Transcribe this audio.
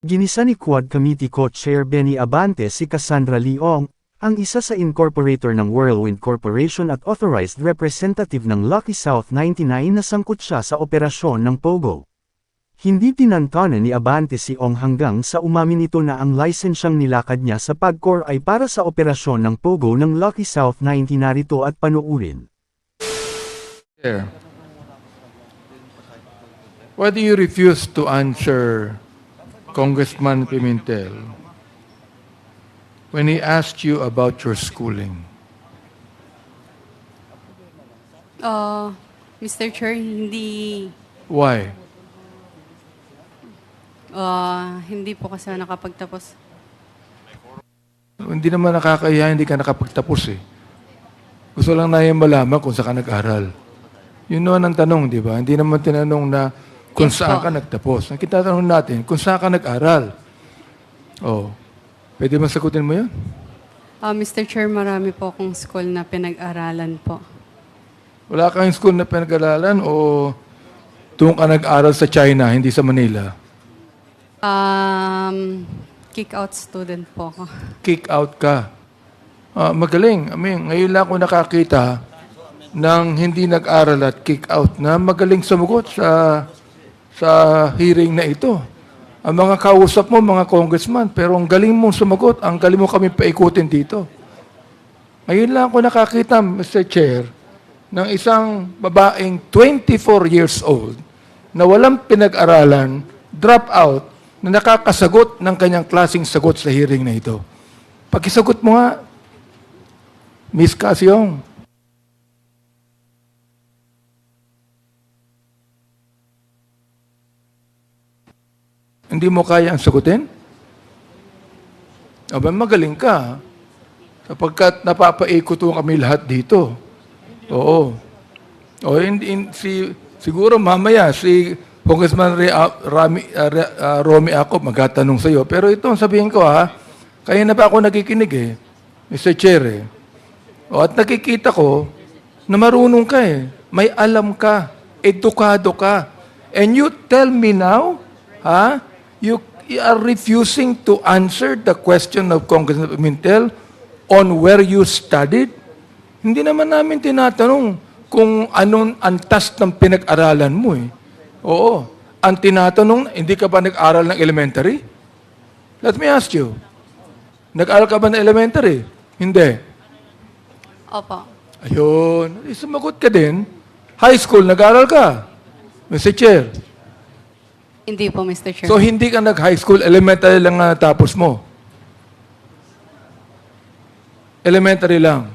Ginisa ni Quad Committee Co-Chair Benny Abante si Cassandra Leong, ang isa sa incorporator ng Whirlwind Corporation at authorized representative ng Lucky South 99 na sangkot siya sa operasyon ng Pogo. Hindi tinantanan ni Abante si Ong hanggang sa umamin ito na ang lisensyang nilakad niya sa PAGCOR ay para sa operasyon ng Pogo ng Lucky South 90. Narito at panuurin. Why do you refuse to answer Congressman Pimentel when he asked you about your schooling? Mr. Chair, hindi Why? hindi po kasi ako nakapagtapos. Hindi naman nakakahiya, hindi ka nakapagtapos eh. Gusto lang namin malaman kung saan ka nag-aral. Yun naman ang tanong, di ba? Hindi naman tinanong na kung Yes saan po. ka nagtapos. Ang kitatanong natin, kung saan ka nag-aral. Oh, pwede ba sagutin mo yun? Mr. Chair, marami po akong school na pinag-aralan po. Wala kang school na pinag-aralan o doon ka nag-aral sa China, hindi sa Manila? Kick-out student po ako. Kick out ka. Magaling. I mean, ngayon lang ako nakakita ng hindi nag-aral at kick out na magaling sumagot sa hearing na ito. Ang mga kausap mo, mga congressman, pero ang galing mong sumagot, ang galing mo kami paikutin dito. Ngayon lang ako nakakita, Mr. Chair, ng isang babaeng 24 years old na walang pinag-aralan, drop out, na nakakasagot ng kanyang klaseng sagot sa hearing na ito. Pakisagot mo nga, Miss Casyong. Hindi mo kaya ang sagutin? Aba, magaling ka. Sapagkat napapaikot mo kami lahat dito. Oo. O, siguro mamaya, si Congressman Romy ako magtatanong sa iyo. Pero ito, sabihin ko kaya na pa ako nakikinig Mr. Chair O, at nakikita ko na marunong ka May alam ka. Edukado ka. And you tell me now, you are refusing to answer the question of Congressman Pimentel on where you studied? Hindi naman namin tinatanong kung anong antas ng pinag-aralan mo Oo. Ang tinatanong, hindi ka ba nag-aral ng elementary? Let me ask you. Nag-aral ka ba ng elementary? Hindi. Opo. Ayun. Sumagot ka din. High school, nag-aral ka. Mr. Chair. Hindi po, Mr. Chair. So, hindi ka nag-high school, elementary lang tapos mo? Elementary lang.